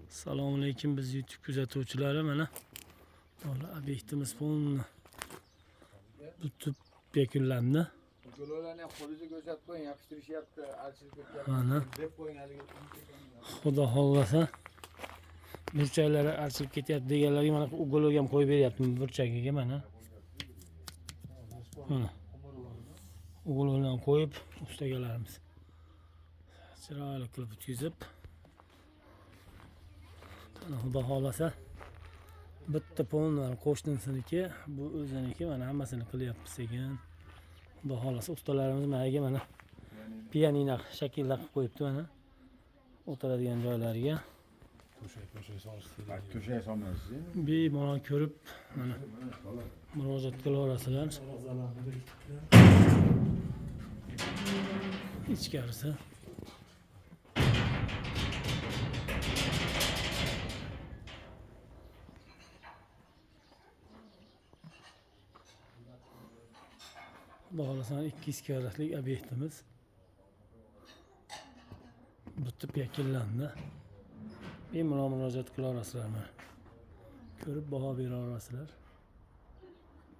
Assalomu alaykum biz YouTube kuzatuvchilari, mana obyektimiz polni bitib yakunlandi. Ukulolani ham qo'liga ko'rsatib qo'ying, yopishtirishyapti, archilib Mana ketyapti. Deb qo'ying haliga. Xudo xohlasa burchaklari archilib ketyapti deganlarga mana ukolga ham qo'yib beryaptim burchagiga mana. Mana ukolni qo'yib ustagalarimiz chiroyli qilib bitkizib, Xudo xohlasa bitta polni qo'shnisiniki, bu o'ziniki, mana hammasini qilyapmiz ekan. Xudo xohlasa ustalarimiz mana pianino shaklda qilib qo'yibdi, mana o'tiradigan joylariga. To'shak solmaysiz. Bemalol ko'rib mana murojaat qilaverasizlar. Ichkarisi Xudo xohlasa 200 kvadratlik obyektimiz bitib yakunlandi. Bemalol murojaat qilaverasizlar, mana ko'rib baho beraverasizlar.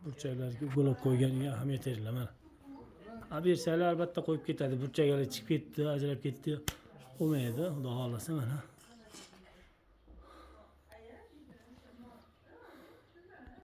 Burchaklarga ukolab qo'yganiga ahamiyat beringlar, mana. Bersanglar albatta qo'yib ketadi. Burchaklar chiqib ketdi, ajrab ketdi. Olmaydi, Xudo xohlasa mana.